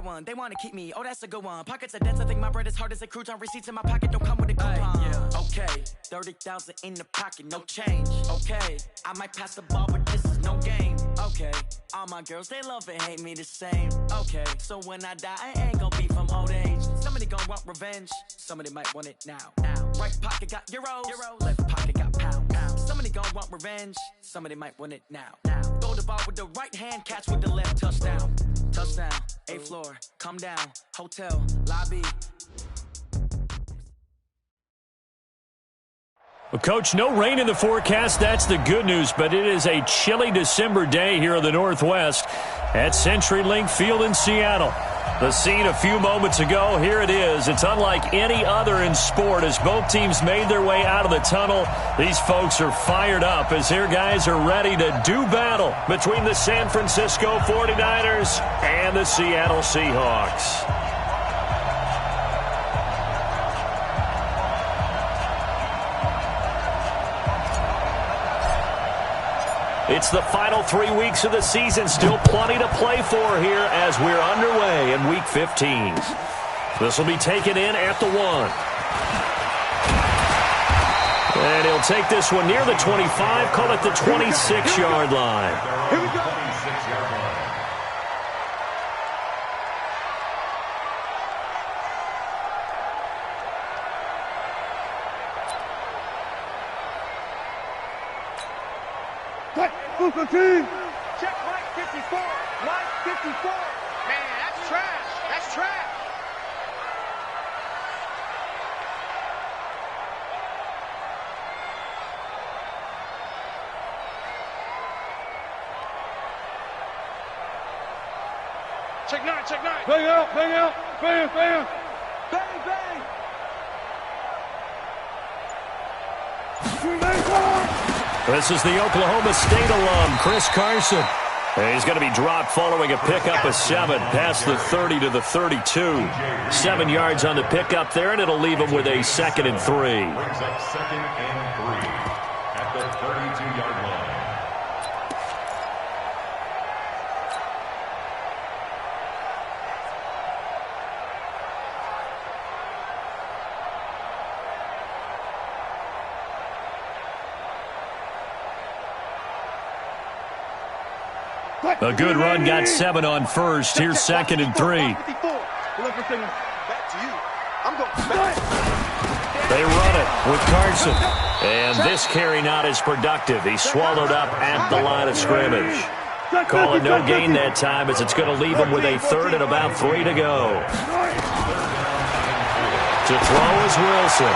one. They want to keep me. Oh, that's a good one. Pockets are dense. I think my bread is hard as a crouton. Receipts in my pocket don't come with a coupon. Yeah. Okay, 30,000 in the pocket, no change. Okay, I might pass the ball, but this is no game. Okay, all my girls, they love and hate me the same. Okay, so when I die, I ain't gonna be from old age. Somebody gonna want revenge. Somebody might want it now. Right pocket got euros. Left pocket got pounds. Somebody gonna want revenge. Somebody might want it now. Throw the ball with the right hand, catch with the left. Touchdown. Touchdown. 8th floor. Come down. Hotel. Lobby. Well, Coach, no rain in the forecast. That's the good news, but it is a chilly December day here in the Northwest at CenturyLink Field in Seattle. The scene a few moments ago, here it is. It's unlike any other in sport as both teams made their way out of the tunnel. These folks are fired up as their guys are ready to do battle between the San Francisco 49ers and the Seattle Seahawks. It's the final 3 weeks of the season. Still plenty to play for here as we're underway in Week 15. This will be taken in at the 1. And he'll take this one near the 25, call it the 26-yard line. Here we go. Check Mike 54. Mike 54. Man, that's trash. That's trash. Check 9, check 9. Bang out, bang out. Bang, bang. Bang, bang. This is the Oklahoma State alum, Chris Carson. He's going to be dropped following a pickup of 7 past the 30 to the 32. 7 yards on the pickup there, and it'll leave him with a 2nd and 3. Brings up 2nd and 3 at the 32-yard line. A good run got 7 on first. Here's 2nd and 3. They run it with Carson. And this carry not as productive. He's swallowed up at the line of scrimmage. Call it no gain that time as it's going to leave him with a 3rd and about 3 to go. To throw is Wilson.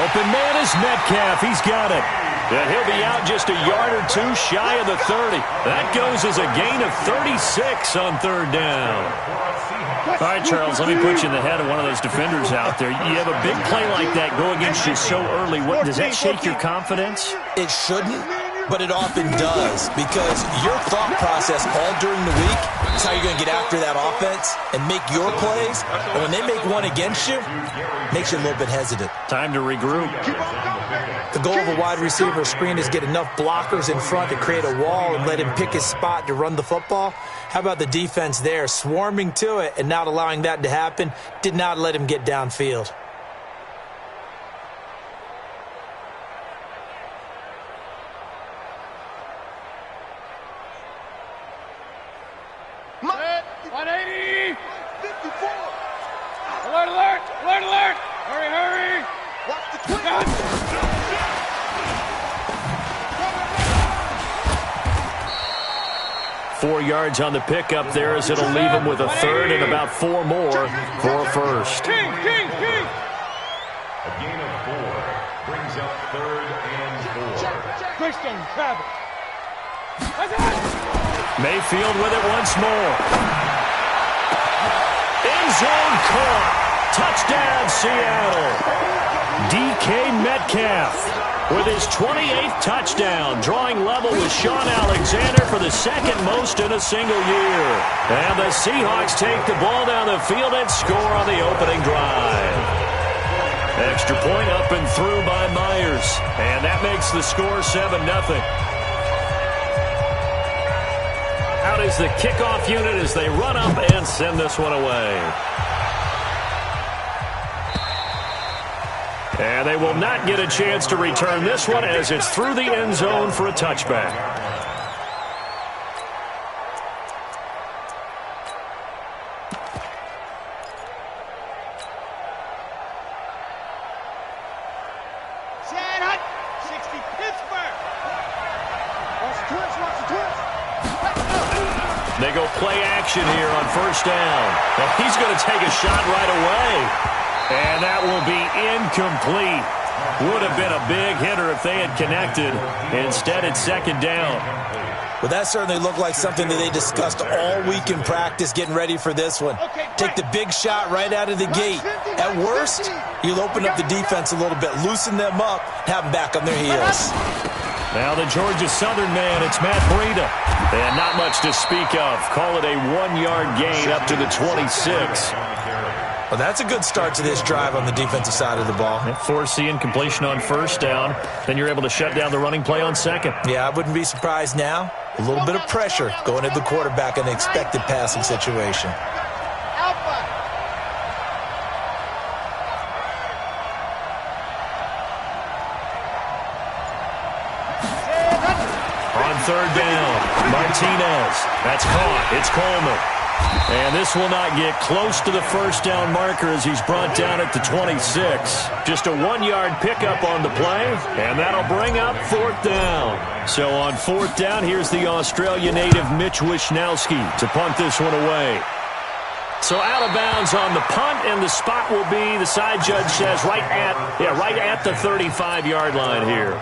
Open man is Metcalf. He's got it. And he'll be out just a yard or 2 shy of the 30. That goes as a gain of 36 on 3rd down. All right, Charles, let me put you in the head of one of those defenders out there. You have a big play like that go against you so early. Does that shake your confidence? It shouldn't, but it often does, because your thought process all during the week is how you're going to get after that offense and make your plays. And when they make one against you, it makes you a little bit hesitant. Time to regroup. The goal of a wide receiver screen is get enough blockers in front to create a wall and let him pick his spot to run the football. How about the defense there, swarming to it and not allowing that to happen? Did not let him get downfield. Set, 180. 54. Alert, alert, alert, alert. Hurry, hurry. Watch the twin. 4 yards on the pickup there as it'll leave him with a 3rd and about 4 more for a 1st. King. A gain of 4 brings up 3rd and 4. Christian Travis. Mayfield with it once more. End zone caught. Touchdown, Seattle. DK Metcalf with his 28th touchdown, drawing level with Sean Alexander for the 2nd most in a single year. And the Seahawks take the ball down the field and score on the opening drive. Extra point up and through by Myers. And that makes the score 7-0. Out is the kickoff unit as they run up and send this one away. And they will not get a chance to return this one as it's through the end zone for a touchback. They go play action here on first down. And he's going to take a shot right away. And that will be incomplete. Would have been a big hitter if they had connected. Instead, it's second down. Well, that certainly looked like something that they discussed all week in practice getting ready for this one. Take the big shot right out of the gate. At worst, you'll open up the defense a little bit, loosen them up, have them back on their heels. Now the Georgia Southern man, it's Matt Breida. And not much to speak of. Call it a 1-yard gain up to the 26. Well, that's a good start to this drive on the defensive side of the ball. Force the incompletion on first down. Then you're able to shut down the running play on second. Yeah, I wouldn't be surprised now. A little bit of pressure going at the quarterback in an expected passing situation. On third down, Martinez. That's caught. It's Coleman. And this will not get close to the first down marker as he's brought down at the 26. Just a 1-yard pickup on the play, and that'll bring up fourth down. So on fourth down, here's the Australia native Mitch Wishnowski to punt this one away. So out of bounds on the punt, and the spot will be, the side judge says, right at the 35-yard line here.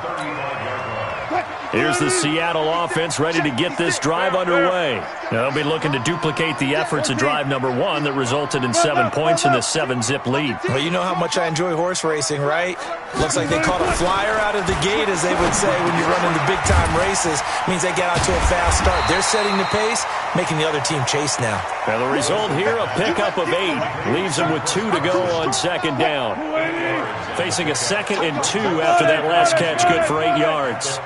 Here's the Seattle offense ready to get this drive underway. Now they'll be looking to duplicate the efforts of drive number 1 that resulted in 7 points in the 7-zip lead. Well, you know how much I enjoy horse racing, right? Looks like they caught a flyer out of the gate, as they would say when you're running the big-time races. Means they get out to a fast start. They're setting the pace, making the other team chase now. Now the result here, a pickup of 8. Leaves them with 2 to go on second down. Facing a 2nd and 2 after that last catch, good for 8 yards.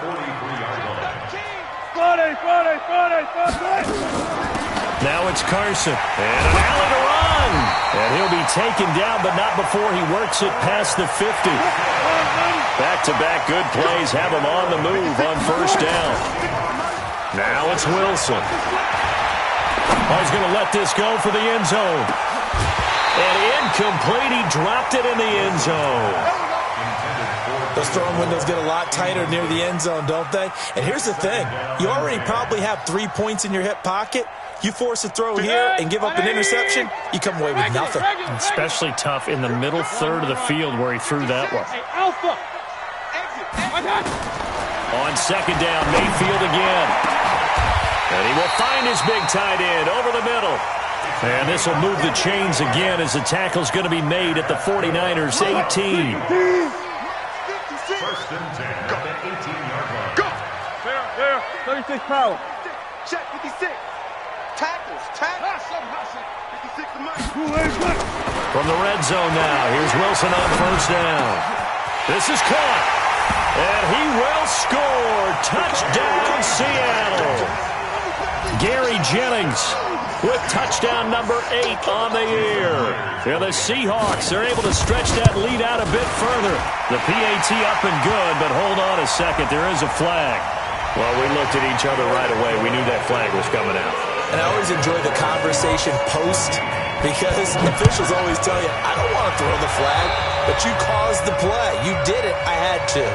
Now it's Carson, and an alley to run. And he'll be taken down, but not before he works it past the 50. Back-to-back good plays have him on the move on first down. Now it's Wilson. Oh, he's going to let this go for the end zone. And incomplete, he dropped it in the end zone. Those throwing windows get a lot tighter near the end zone, don't they? And here's the thing. You already probably have 3 points in your hip pocket. You force a throw here and give up an interception, you come away with nothing. Especially tough in the middle third of the field where he threw that one. On second down, Mayfield again. And he will find his big tight end over the middle. And this will move the chains again as the tackle's going to be made at the 49ers 18. First and 10 at the 18-yard line. Go! There. 36 power. Check, 56. Tackles. Hustle. 56 to Mike. From the red zone now, here's Wilson on first down. This is caught. And he will score. Touchdown, Seattle. Gary Jennings with touchdown number 8 on the year. Yeah, the Seahawks are able to stretch that lead out a bit further. The PAT up and good, but hold on a second. There is a flag. Well, we looked at each other right away. We knew that flag was coming out. And I always enjoy the conversation post, because officials always tell you, I don't want to throw the flag, but you caused the play. You did it. I had to.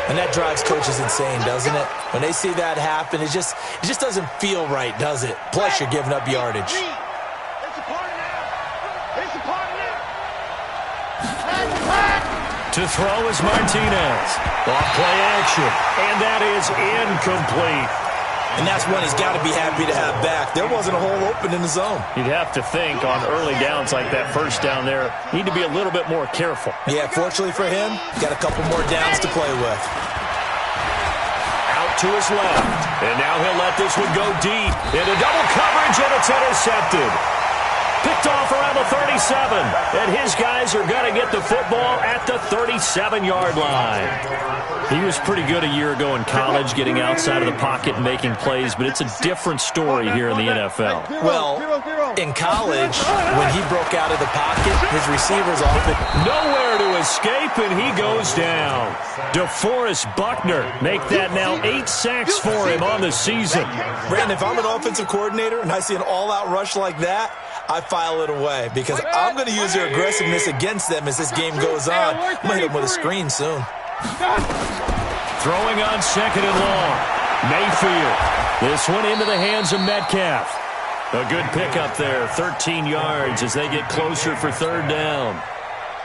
And that drives coaches insane, doesn't it? When they see that happen, it just doesn't feel right, does it? Plus, you're giving up yardage. It's a party now. To throw is Martinez. Off play action. And that is incomplete. And that's one he's got to be happy to have back. There wasn't a hole open in the zone. You'd have to think on early downs like that first down there, need to be a little bit more careful. Yeah, fortunately for him, got a couple more downs to play with. Out to his left. And now he'll let this one go deep. Into double coverage, and it's intercepted. Picked off around the 37. And his guys are going to get the football at the 37-yard line. He was pretty good a year ago in college, getting outside of the pocket and making plays, but it's a different story here in the NFL. Well, in college, when he broke out of the pocket, his receivers often nowhere to escape, and he goes down. DeForest Buckner make that now 8 sacks for him on the season. Brandon, if I'm an offensive coordinator and I see an all-out rush like that, I file it away because I'm going to use their aggressiveness against them as this game goes on. I'm going to hit them with a screen soon. Throwing on 2nd and long. Mayfield. This one into the hands of Metcalf. A good pickup there, 13 yards as they get closer for 3rd down.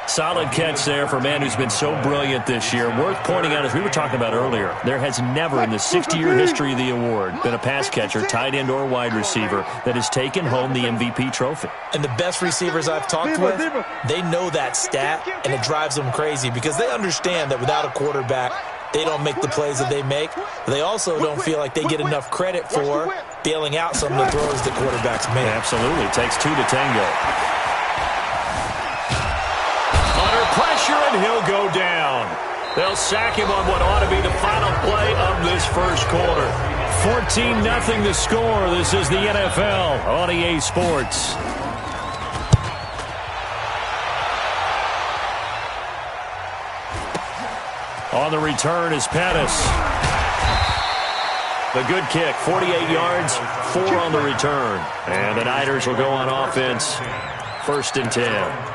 Solid catch there for a man who's been so brilliant this year. Worth pointing out, as we were talking about earlier, there has never in the 60-year history of the award been a pass catcher, tight end, or wide receiver that has taken home the MVP trophy. And the best receivers I've talked with, they know that stat, and it drives them crazy because they understand that without a quarterback, they don't make the plays that they make. They also don't feel like they get enough credit for bailing out some of the throws that quarterbacks make. Absolutely. Takes 2 to tango. Pressure, and he'll go down. They'll sack him on what ought to be the final play of this first quarter. 14-0 the score. This is the NFL on EA Sports. On the return is Pettis. The good kick, 48 yards, 4 on the return. And the Niners will go on offense, 1st and 10.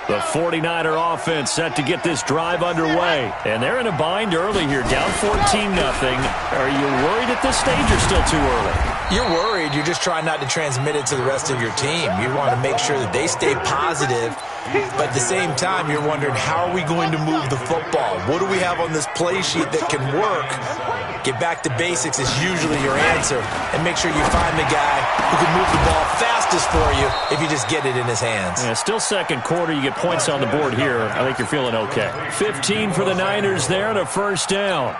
The 49er offense set to get this drive underway. And they're in a bind early here, down 14-0. Are you worried at this stage or still too early? You're worried. You're just trying not to transmit it to the rest of your team. You want to make sure that they stay positive. But at the same time, you're wondering, how are we going to move the football? What do we have on this play sheet that can work? Get back to basics is usually your answer. And make sure you find the guy who can move the ball fastest for you if you just get it in his hands. Yeah, still 2nd quarter. You get points on the board here. I think you're feeling okay. 15 for the Niners there and a 1st down.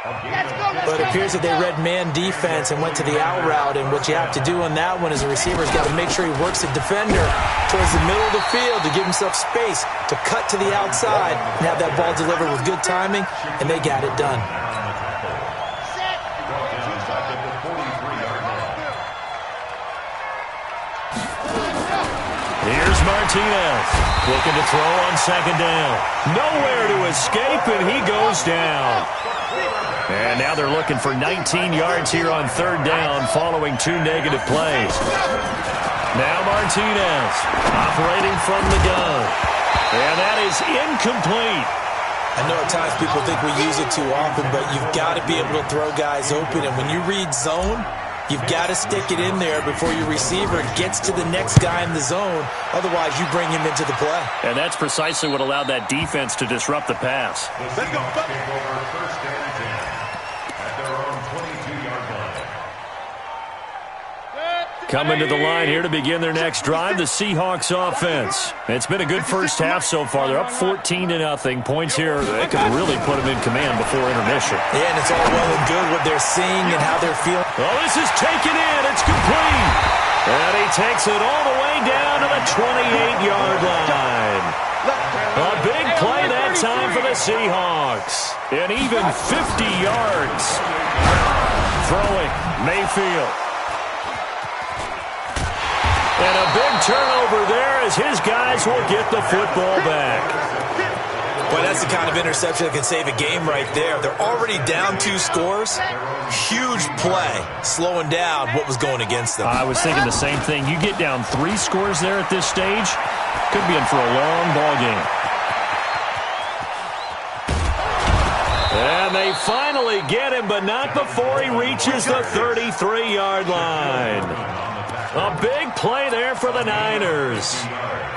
But it appears that they read man defense and went to the out route, and what you have to do on that one is a receiver's got to make sure he works the defender towards the middle of the field to give himself space to cut to the outside and have that ball delivered with good timing, and they got it done. Here's Martinez looking to throw on 2nd down. Nowhere to escape, and he goes down. And now they're looking for 19 yards here on 3rd down following 2 negative plays. Now Martinez operating from the gun. And that is incomplete. I know at times people think we use it too often, but you've got to be able to throw guys open. And when you read zone, you've got to stick it in there before your receiver gets to the next guy in the zone. Otherwise, you bring him into the play. And that's precisely what allowed that defense to disrupt the pass. Let's go. First and 10 at their own 22-yard line. Coming to the line here to begin their next drive, the Seahawks offense. It's been a good first half so far. They're up 14-0. Points here, they could really put them in command before intermission. Yeah, and it's all well and good what they're seeing and how they're feeling. Oh, this is taken in. It's complete. And he takes it all the way down to the 28-yard line. A big play that time for the Seahawks. And even 50 yards. Throwing, Mayfield. And a big turnover there as his guys will get the football back. Boy, that's the kind of interception that can save a game right there. They're already down 2 scores. Huge play, slowing down what was going against them. I was thinking the same thing. You get down 3 scores there at this stage, could be in for a long ball game. And they finally get him, but not before he reaches the 33-yard line. A big play there for the Niners.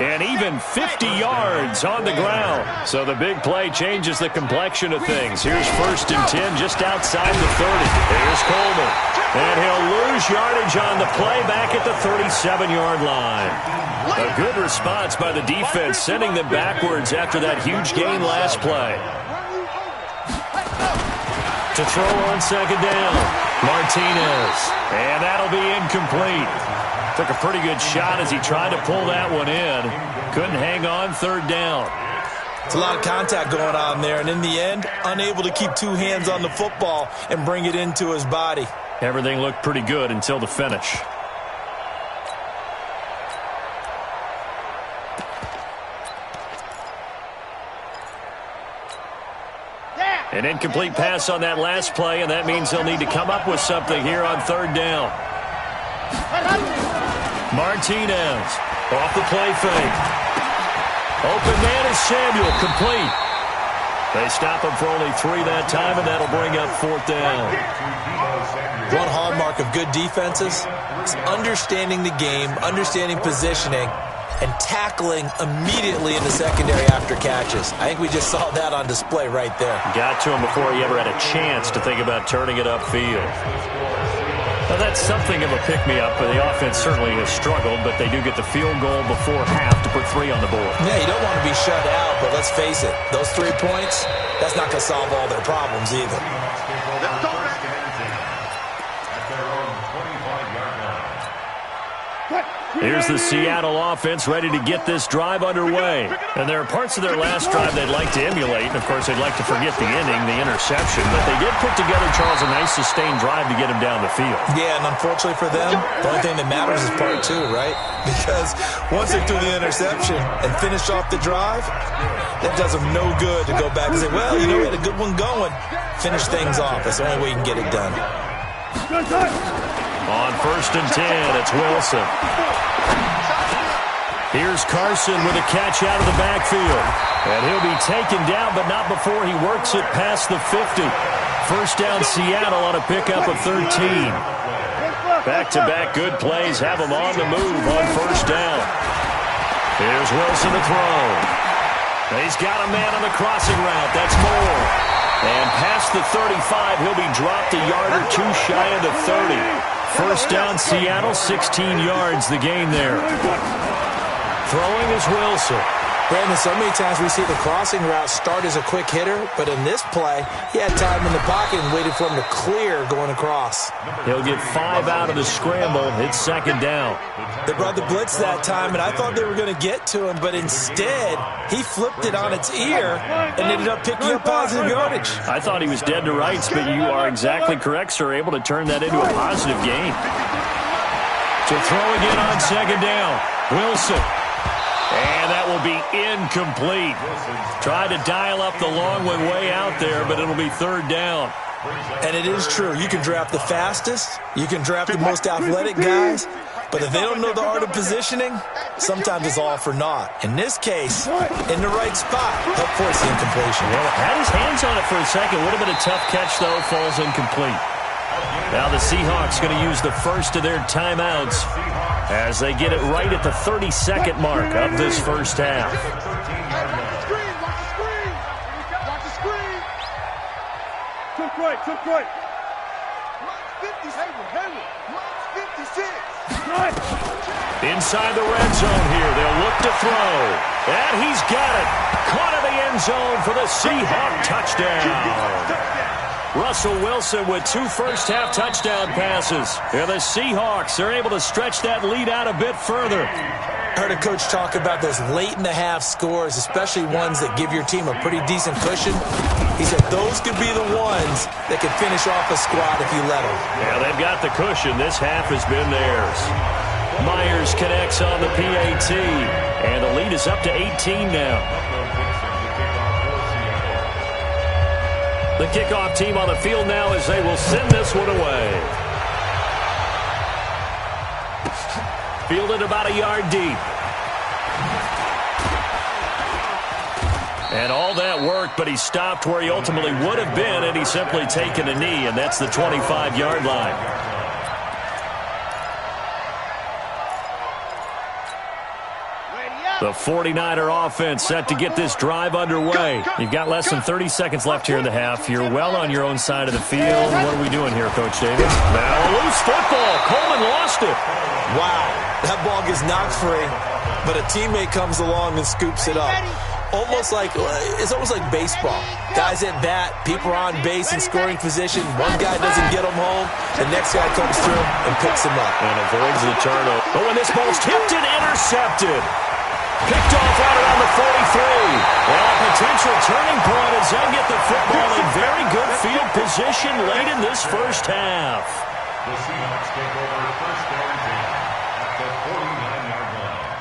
And even 50 yards on the ground. So the big play changes the complexion of things. Here's 1st and 10 just outside the 30. Here's Coleman. And he'll lose yardage on the play back at the 37-yard line. A good response by the defense, sending them backwards after that huge gain last play. To throw on second down, Martinez. And that'll be incomplete. Took a pretty good shot as he tried to pull that one in. Couldn't hang on third down. It's a lot of contact going on there, and in the end, unable to keep two hands on the football and bring it into his body. Everything looked pretty good until the finish. An incomplete pass on that last play, and that means they'll need to come up with something here on third down. Martinez off the play fake. Open man is Samuel, complete. They stop him for only 3 that time, and that'll bring up fourth down. One hallmark of good defenses is understanding the game, understanding positioning, and tackling immediately in the secondary after catches. I think we just saw that on display right there. Got to him before he ever had a chance to think about turning it upfield. Now, that's something of a pick-me-up, but the offense certainly has struggled, but they do get the field goal before half to put 3 on the board. Yeah, you don't want to be shut out, but let's face it, those 3 points, that's not going to solve all their problems either. Here's the Seattle offense ready to get this drive underway. And there are parts of their last drive they'd like to emulate. And, of course, they'd like to forget the ending, the interception. But they did put together, Charles, a nice sustained drive to get him down the field. Yeah, and unfortunately for them, the only thing that matters is part 2, right? Because once they threw the interception and finished off the drive, that does them no good to go back and say, well, you know, we had a good one going. Finish things off. That's the only way you can get it done. On 1st and 10, it's Wilson. Here's Carson with a catch out of the backfield. And he'll be taken down, but not before he works it past the 50. First down Seattle on a pickup of 13. Back-to-back good plays have him on the move on first down. Here's Wilson to throw. He's got a man on the crossing route. That's Moore. And past the 35, he'll be dropped a yard or 2 shy of the 30. First down Seattle, 16 yards the gain there. Throwing is Wilson. Brandon, so many times we see the crossing route start as a quick hitter, but in this play, he had time in the pocket and waited for him to clear going across. He'll get 5 out of the scramble. It's second down. They brought the blitz that time, and I thought they were going to get to him, but instead, he flipped it on its ear and ended up picking up positive yardage. I thought he was dead to rights, but you are exactly correct, sir. Able to turn that into a positive gain. To throw again on second down. Wilson. And that will be incomplete. Tried to dial up the long one way out there, but it'll be third down. And it is true. You can draft the fastest. You can draft the most athletic guys. But if they don't know the art of positioning, sometimes it's all for naught. In this case, in the right spot, help force the incompletion. Well, had his hands on it for a second. Would have been a tough catch, though. Falls incomplete. Now the Seahawks going to use the first of their timeouts as they get it right at the 32nd mark of this first half. Watch the screen. Took right. 56. Inside the red zone here. They'll look to throw. And he's got it. Caught in the end zone for the Seahawk touchdown. Russell Wilson with 2 first-half touchdown passes. And the Seahawks are able to stretch that lead out a bit further. I heard a coach talk about those late-in-the-half scores, especially ones that give your team a pretty decent cushion. He said those could be the ones that could finish off a squad if you let them. Yeah, they've got the cushion. This half has been theirs. Myers connects on the PAT, and the lead is up to 18 now. The kickoff team on the field now as they will send this one away. Fielded about a yard deep. And all that work, but he stopped where he ultimately would have been, and he's simply taken a knee, and that's the 25-yard line. The 49er offense set to get this drive underway. You've got less than 30 seconds left here in the half. You're well on your own side of the field. What are we doing here, Coach Davis? Now a loose football. Coleman lost it. Wow, that ball gets knocked free, but a teammate comes along and scoops it up. almost like baseball. Guys at bat, people are on base in scoring position. One guy doesn't get them home, the next guy comes through and picks him up. And avoids the turnover. Oh, and this ball's tipped and intercepted. Picked off right around the 43. Well, a potential turning point as they get the football in very good field position late in this first half. The Seahawks take over first down 10 at the 49-yard line.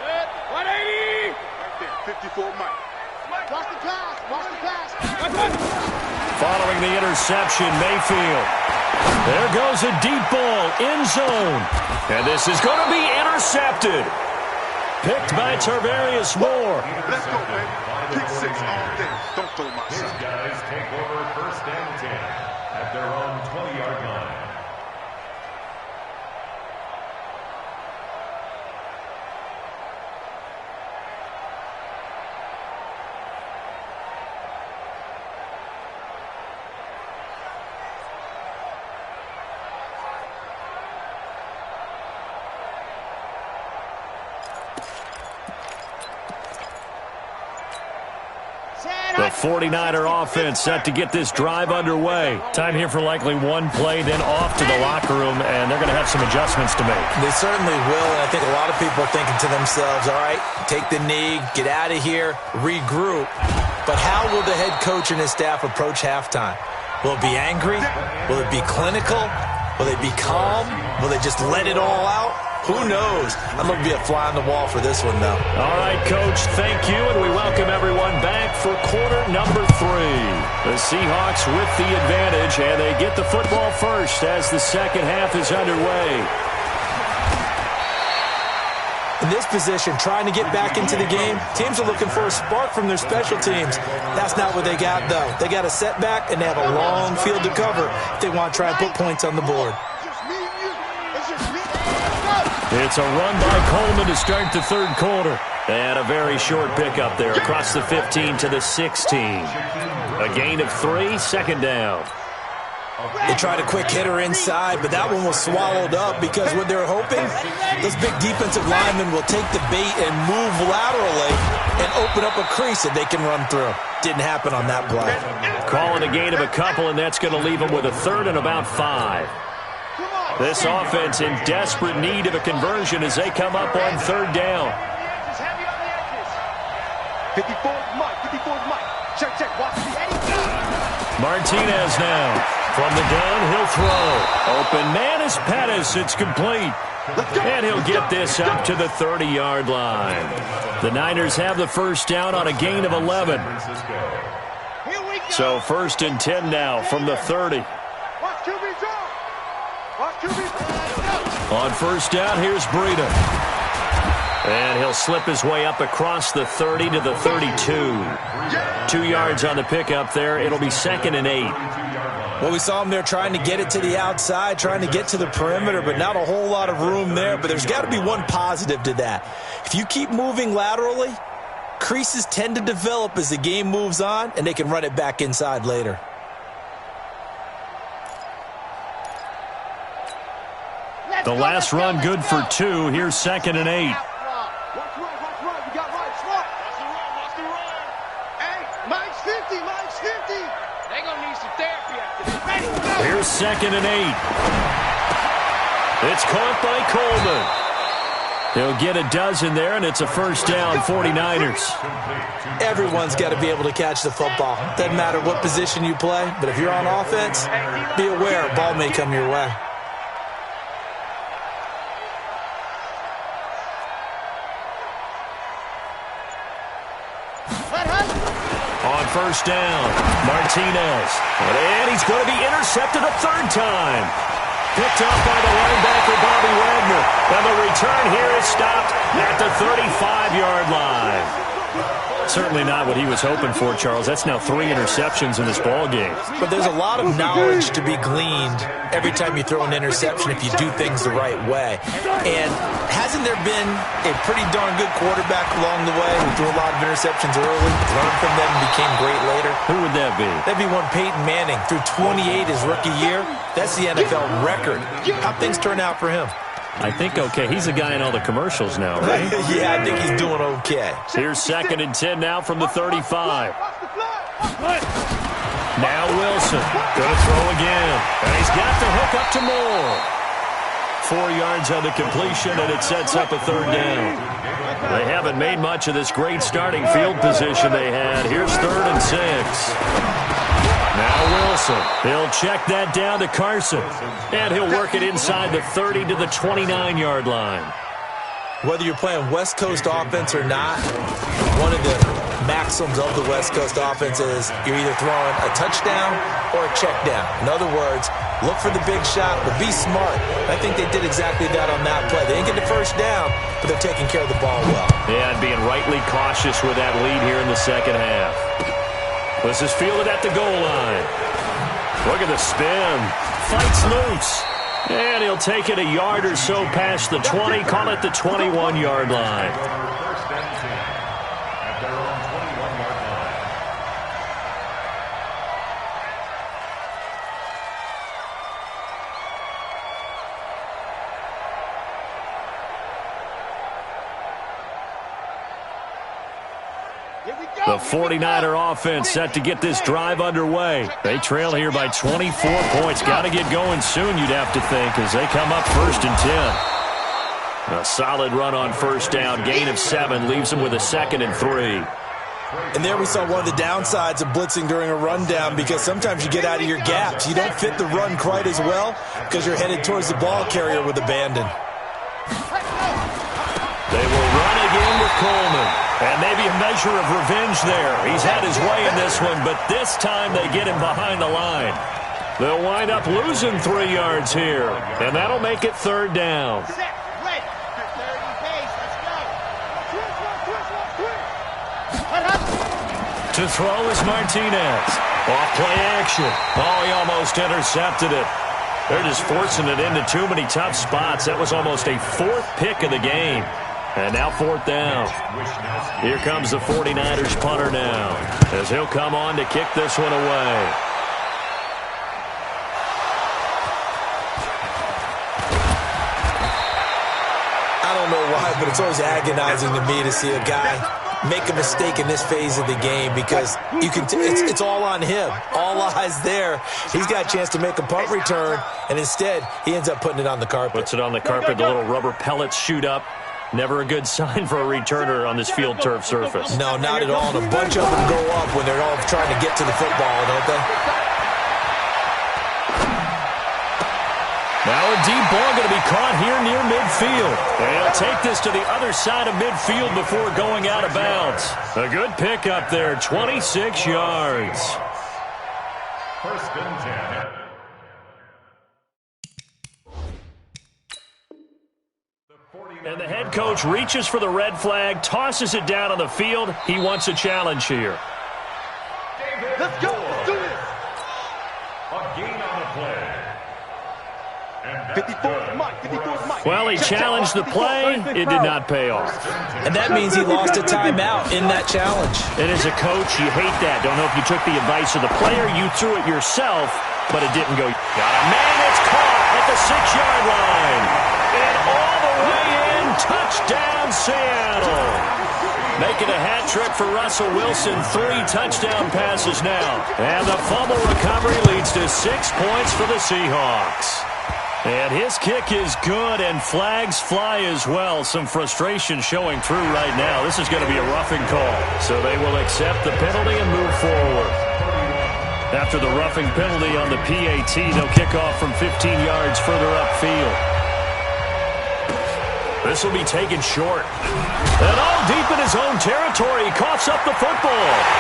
Good. 180. Right there. 54 Mike. Watch the pass. Watch the pass. Following the interception, Mayfield. There goes a deep ball, end zone. And this is going to be intercepted. Picked by Tarvarius Moore. Let's go, baby. Pick 6 all day. Don't throw my His shot. guys take over first down 10 at their own 20-yard line. The 49er offense set to get this drive underway. Time here for likely one play, then off to the locker room, and they're going to have some adjustments to make. They certainly will, and I think a lot of people are thinking to themselves, all right, take the knee, get out of here, regroup. But how will the head coach and his staff approach halftime? Will it be angry? Will it be clinical? Will they be calm? Will they just let it all out? Who knows? I'd love to be a fly on the wall for this one, though. All right, Coach, thank you, and we welcome everyone back for quarter number 3. The Seahawks with the advantage, and they get the football first as the second half is underway. In this position, trying to get back into the game, teams are looking for a spark from their special teams. That's not what they got, though. They got a setback, and they have a long field to cover if they want to try and put points on the board. It's a run by Coleman to start the third quarter. And a very short pickup there across the 15 to the 16. A gain of 3, second down. They tried a quick hitter inside, but that one was swallowed up because what they're hoping, those big defensive linemen will take the bait and move laterally and open up a crease that they can run through. Didn't happen on that play. Calling a gain of a couple, and that's going to leave them with a third and about 5. This offense in desperate need of a conversion as they come up on third down. 54 Mike. 54 Mike. Check. Watch the Eddie. Martinez now. From the gun, he'll throw. Open man is Pettis. It's complete. And he'll get this up to the 30-yard line. The Niners have the first down on a gain of 11. So first and 10 now from the 30. Watch QB drop. Watch QB. On first down, here's Breida. And he'll slip his way up across the 30 to the 32. 2 yards on the pickup there. It'll be second and 8. Well, we saw him there trying to get it to the outside, trying to get to the perimeter, but not a whole lot of room there. But there's got to be one positive to that. If you keep moving laterally, creases tend to develop as the game moves on, and they can run it back inside later. The last run good for 2. Here's second and 8. Watch right. You got right. Swap. Watch the run. Hey, Mike's 50. They're going to need some therapy after this. Ready, go. Here's second and 8. It's caught by Coleman. He'll get a dozen there, and it's a first down, 49ers. Everyone's got to be able to catch the football. Doesn't matter what position you play, but if you're on offense, be aware a ball may come your way. On first down, Martinez. And he's going to be intercepted a third time. Picked up by the linebacker, Bobby Wagner. And the return here is stopped at the 35-yard line. Certainly not what he was hoping for, Charles. That's now 3 interceptions in this ball game. But there's a lot of knowledge to be gleaned every time you throw an interception if you do things the right way. And hasn't there been a pretty darn good quarterback along the way who threw a lot of interceptions early, learned from them, and became great later? Who would that be? That'd be one Peyton Manning. Threw 28 his rookie year. That's the NFL record. How'd things turn out for him? I think okay. He's the guy in all the commercials now, right? Yeah, I think he's doing okay. Here's 2nd and 10 now from the 35. Now Wilson. Going to throw again. And he's got the hook up to Moore. 4 yards on the completion, and it sets up a 3rd down. They haven't made much of this great starting field position they had. Here's 3rd and 6. Now Wilson. He'll check that down to Carson. And he'll work it inside the 30 to the 29-yard line. Whether you're playing West Coast offense or not, one of the maxims of the West Coast offense is you're either throwing a touchdown or a check down. In other words, look for the big shot, but be smart. I think they did exactly that on that play. They didn't get the first down, but they're taking care of the ball well. Yeah, and being rightly cautious with that lead here in the second half. This is fielded at the goal line. Look at the spin. Fights loose. And he'll take it a yard or so past the 20. Call it the 21-yard line. First and 10 at their own 21-yard line. The 49er offense set to get this drive underway. They trail here by 24 points. Got to get going soon, you'd have to think, as they come up 1st and 10. A solid run on 1st down. Gain of 7 leaves them with a 2nd and 3. And there we saw one of the downsides of blitzing during a rundown, because sometimes you get out of your gaps. You don't fit the run quite as well because you're headed towards the ball carrier with abandon. They will run again with Coleman. And maybe a measure of revenge there. He's had his way in this one, but this time they get him behind the line. They'll wind up losing 3 yards here, and that'll make it 3rd down. To throw is Martinez. Off play action. Oh, he almost intercepted it. They're just forcing it into too many tough spots. That was almost a 4th pick of the game. And now 4th down. Here comes the 49ers punter now, as he'll come on to kick this one away. I don't know why, but it's always agonizing to me to see a guy make a mistake in this phase of the game, because you can it's all on him. All eyes there. He's got a chance to make a punt return, and instead he ends up putting it on the carpet. Puts it on the carpet. The little rubber pellets shoot up. Never a good sign for a returner on this field turf surface. No, not at all. And a bunch of them go up when they're all trying to get to the football, don't they? Now a deep ball going to be caught here near midfield. And he'll take this to the other side of midfield before going out of bounds. A good pick up there, 26 yards. 1st and 10. And the head coach reaches for the red flag, tosses it down on the field. He wants a challenge here. Let's go. Let's do this. A gain on the play. 54's Mike. 54's Mike. Well, he challenged the play. It did not pay off. And that means he lost a timeout in that challenge. And as a coach, you hate that. Don't know if you took the advice of the player. You threw it yourself, but it didn't go. Got a man. It's caught at the 6-yard line. And all the way in. Touchdown, Seattle. Making a hat trick for Russell Wilson. 3 touchdown passes now. And the fumble recovery leads to 6 points for the Seahawks. And his kick is good, and flags fly as well. Some frustration showing through right now. This is going to be a roughing call. So they will accept the penalty and move forward. After the roughing penalty on the PAT, they'll kick off from 15 yards further upfield. This will be taken short. And all deep in his own territory, he coughs up the football.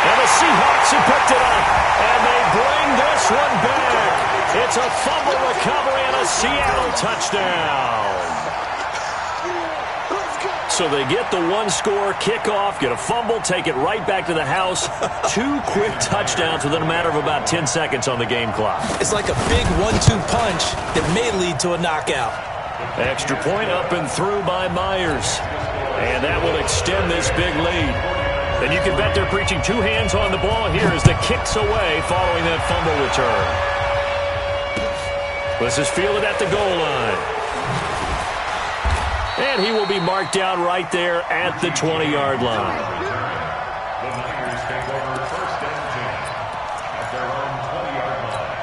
And the Seahawks have picked it up. And they bring this one back. It's a fumble recovery and a Seattle touchdown. So they get the one-score kickoff, get a fumble, take it right back to the house. 2 quick touchdowns within a matter of about 10 seconds on the game clock. It's like a big 1-2 punch that may lead to a knockout. Extra point up and through by Myers. And that will extend this big lead. And you can bet they're preaching 2 hands on the ball here as the kick's away following that fumble return. This is fielded at the goal line. And he will be marked down right there at the 20-yard line. The Niners take over 1st and 10 at their own 20-yard line.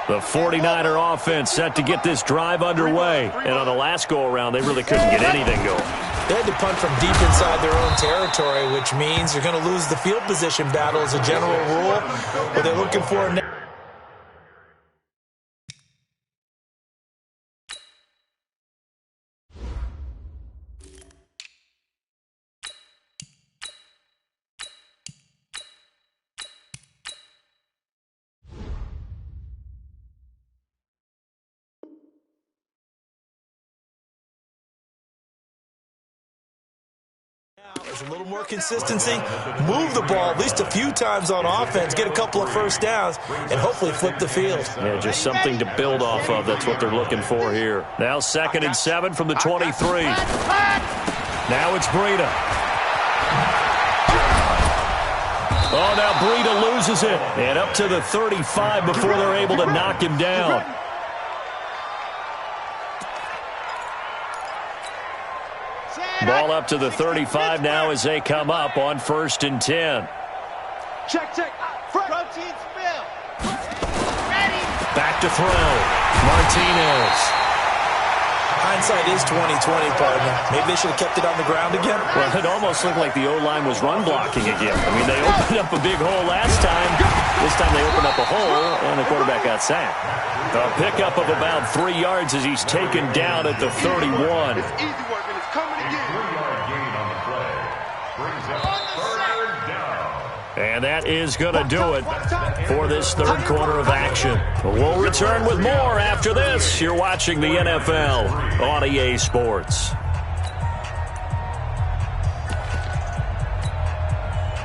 The 49er offense set to get this drive underway. And on the last go-around, they really couldn't get anything going. They had to punt from deep inside their own territory, which means you're going to lose the field position battle as a general rule. What they're looking for now. There's a little more consistency. Move the ball at least a few times on offense, get a couple of first downs, and hopefully flip the field. Yeah, just something to build off of. That's what they're looking for here. Now 2nd and 7 from the 23. Now it's Breida. Oh, now Breida loses it. And up to the 35 before they're able to knock him down. Ball up to the 35 now as they come up on 1st and 10. Check. Protein spill. Ready. Back to throw. Martinez. Hindsight is 20/20, partner. Maybe they should have kept it on the ground again. Well, it almost looked like the O-line was run blocking again. I mean, they opened up a big hole last time. This time they opened up a hole, and the quarterback got sacked. A pickup of about 3 yards as he's taken down at the 31. It's easy work, and it's coming again. 3-yard gain on the play. Brings up 3rd down. And that is going to do it for this 3rd quarter of action. We'll return with more after this. You're watching the NFL on EA Sports.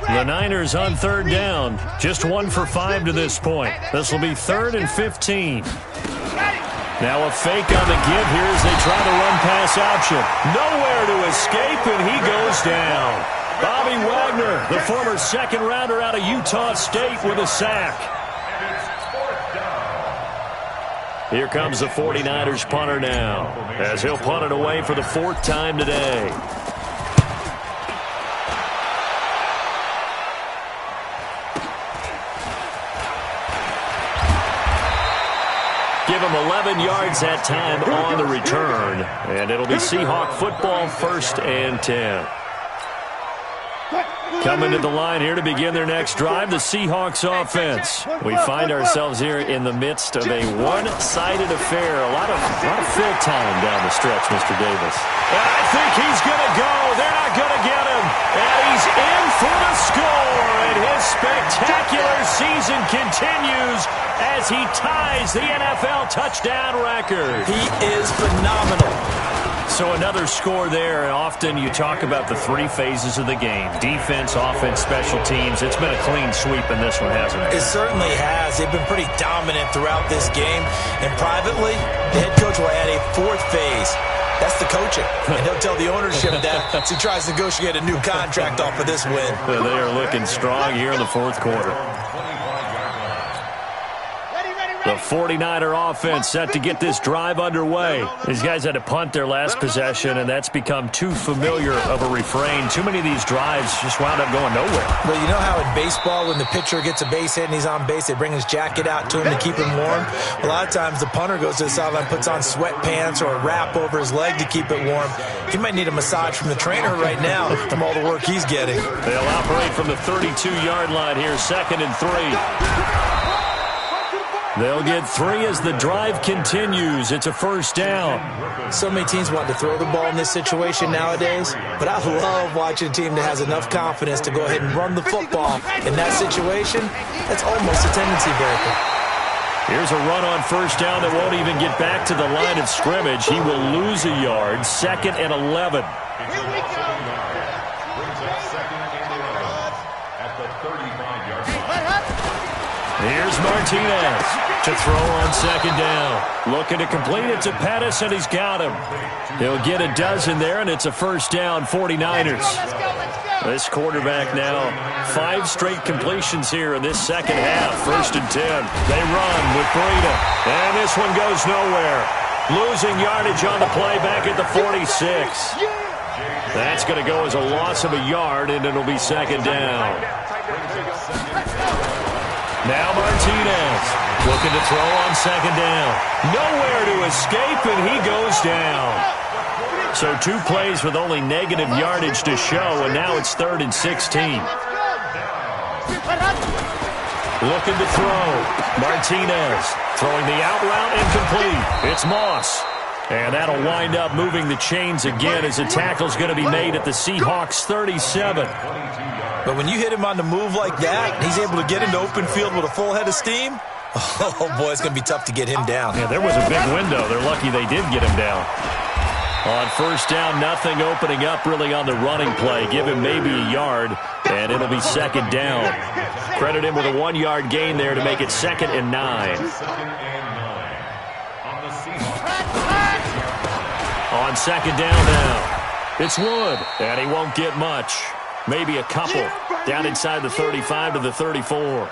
The Niners on 3rd down. Just 1 for 5 to this point. This will be 3rd and 15. Now a fake on the give here as they try the run-pass option. Nowhere to escape, and he goes down. Bobby Wagner, the former 2nd rounder out of Utah State, with a sack. Here comes the 49ers punter now, as he'll punt it away for the 4th time today. Give him 11 yards that time on the return, and it'll be Seahawk football 1st and 10. Coming to the line here to begin their next drive, the Seahawks offense. We find ourselves here in the midst of a one-sided affair. A lot of fill time down the stretch, Mr. Davis. And I think he's going to go. They're not going to get him. And he's in for the score. And his spectacular season continues as he ties the NFL touchdown record. He is phenomenal. So another score there, and often you talk about the 3 phases of the game. Defense, offense, special teams. It's been a clean sweep in this one, hasn't it? It certainly has. They've been pretty dominant throughout this game. And privately, the head coach will add a 4th phase. That's the coaching. And he'll tell the ownership that as he tries to negotiate a new contract off of this win. Well, they are looking strong here in the 4th quarter. The 49er offense set to get this drive underway. These guys had to punt their last possession, and that's become too familiar of a refrain. Too many of these drives just wound up going nowhere. Well, you know how in baseball, when the pitcher gets a base hit and he's on base, they bring his jacket out to him to keep him warm? A lot of times the punter goes to the sideline, puts on sweatpants or a wrap over his leg to keep it warm. He might need a massage from the trainer right now from all the work he's getting. They'll operate from the 32-yard line here, 2nd and 3. They'll get 3 as the drive continues. It's a 1st down. So many teams want to throw the ball in this situation nowadays, but I love watching a team that has enough confidence to go ahead and run the football. In that situation, that's almost a tendency breaker. Here's a run on first down that won't even get back to the line of scrimmage. He will lose a yard. 2nd and 11. Here we go. Brings up 2nd and 11 at the 35-yard line. Here's Martinez to throw on 2nd down. Looking to complete it to Pettis, and he's got him. He'll get a dozen there, and it's a first down, 49ers. Let's go. This quarterback now, 5 straight completions here in this second half. 1st and 10. They run with Breida, and this one goes nowhere. Losing yardage on the play back at the 46. That's going to go as a loss of a yard, and it'll be 2nd down. Now Martinez looking to throw on 2nd down. Nowhere to escape, and he goes down. So 2 plays with only negative yardage to show, and now it's 3rd and 16. Looking to throw. Martinez throwing the out route incomplete. It's Moss. And that'll wind up moving the chains again as the tackle's going to be made at the Seahawks 37. But when you hit him on the move like that, he's able to get into open field with a full head of steam. Oh, boy, it's going to be tough to get him down. Yeah, there was a big window. They're lucky they did get him down. On first down, nothing opening up really on the running play. Give him maybe a yard, and it'll be 2nd down. Credit him with a 1-yard gain there to make it 2nd and 9. On 2nd down now, it's Wood, and he won't get much. Maybe a couple. Down inside the 35 to the 34.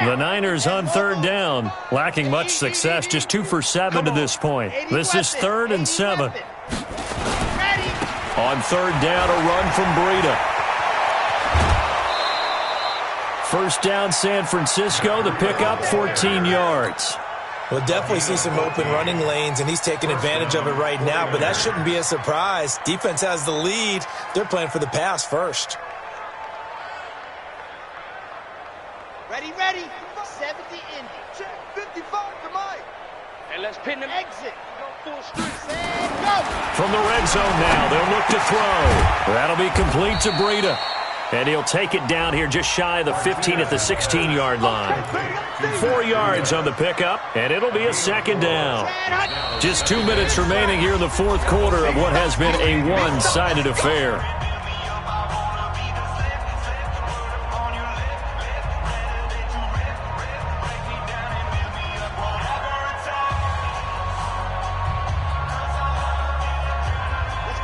The Niners on 3rd down, lacking much success, just 2 for 7 to this point. This is 3rd and 7. On 3rd down, a run from Breida. First down, San Francisco. The pickup, 14 yards. We'll definitely see some open running lanes, and he's taking advantage of it right now, but that shouldn't be a surprise. Defense has the lead. They're playing for the pass first. Ready. 70 Indy. Check 55 to Mike. And let's pin them. Exit. Go full street. Go. From the red zone now, they'll look to throw. That'll be complete to Breida. And he'll take it down here just shy of the 15 at the 16-yard line. 4 yards on the pickup, and it'll be a 2nd down. Just 2 minutes remaining here in the 4th quarter of what has been a one-sided affair.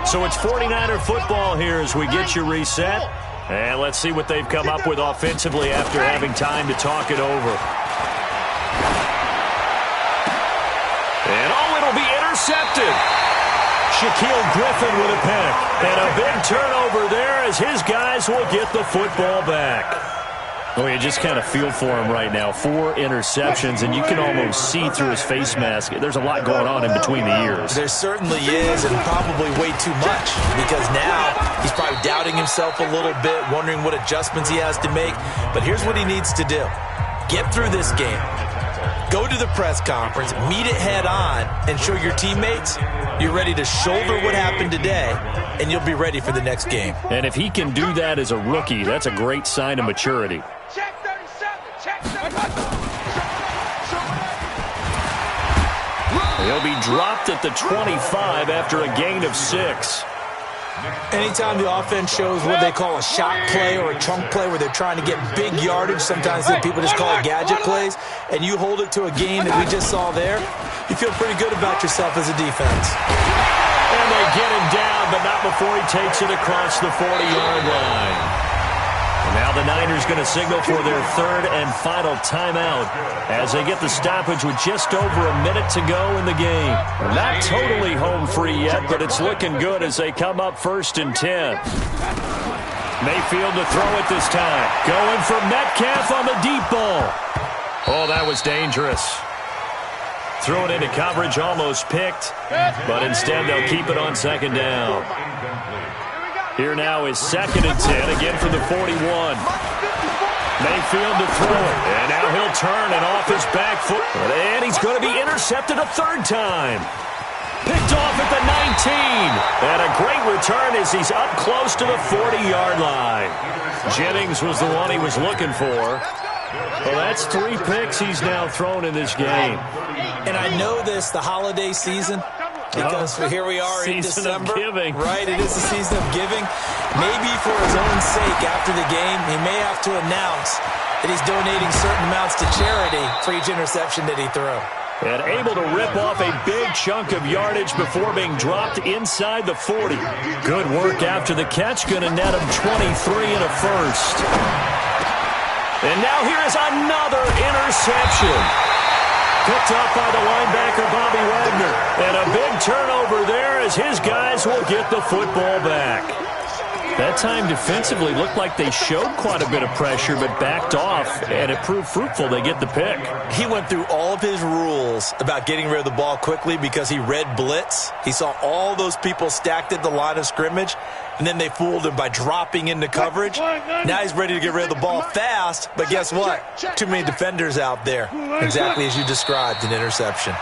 So it's 49er football here as we get you reset. And let's see what they've come up with offensively after having time to talk it over. And it'll be intercepted. Shaquille Griffin with a pick. And a big turnover there as his guys will get the football back. Oh, you just kind of feel for him right now. 4 interceptions, and you can almost see through his face mask. There's a lot going on in between the ears. There certainly is, and probably way too much, because now he's probably doubting himself a little bit, wondering what adjustments he has to make. But here's what he needs to do. Get through this game. Go to the press conference, meet it head on, and show your teammates you're ready to shoulder what happened today, and you'll be ready for the next game. And if he can do that as a rookie, that's a great sign of maturity. Check 37. Check 37. He'll be dropped at the 25 after a gain of 6. Anytime the offense shows what they call a shot play or a chunk play where they're trying to get big yardage, sometimes people just call it gadget plays, and you hold it to a game that we just saw there, you feel pretty good about yourself as a defense. And they get him down, but not before he takes it across the 40-yard line. And now the Niners going to signal for their 3rd and final timeout as they get the stoppage with just over a minute to go in the game. Not totally home free yet, but it's looking good as they come up 1st and 10. Mayfield to throw it this time. Going for Metcalf on the deep ball. Oh, that was dangerous. Threw it into coverage, almost picked, but instead they'll keep it on 2nd down. Here now is 2nd and 10, again from the 41. Mayfield to throw it. And now he'll turn and off his back foot. And he's going to be intercepted a third time. Picked off at the 19. And a great return as he's up close to the 40-yard line. Jennings was the one he was looking for. Well, that's 3 picks he's now thrown in this game. And I know this, the holiday season, because here we are in December. Season of giving. Right, it is the season of giving. Maybe for his own sake after the game, he may have to announce that he's donating certain amounts to charity for each interception that he threw. And able to rip off a big chunk of yardage before being dropped inside the 40. Good work after the catch. Going to net him 23 and a first. And now here is another interception. Picked up by the linebacker, Bobby Wagner. And a big turnover there as his guys will get the football back. That time defensively looked like they showed quite a bit of pressure but backed off, and it proved fruitful. They get the pick. He went through all of his rules about getting rid of the ball quickly because he read blitz. He saw all those people stacked at the line of scrimmage, and then they fooled him by dropping into coverage. Now he's ready to get rid of the ball fast, but guess what? Too many defenders out there. Exactly as you described, an interception.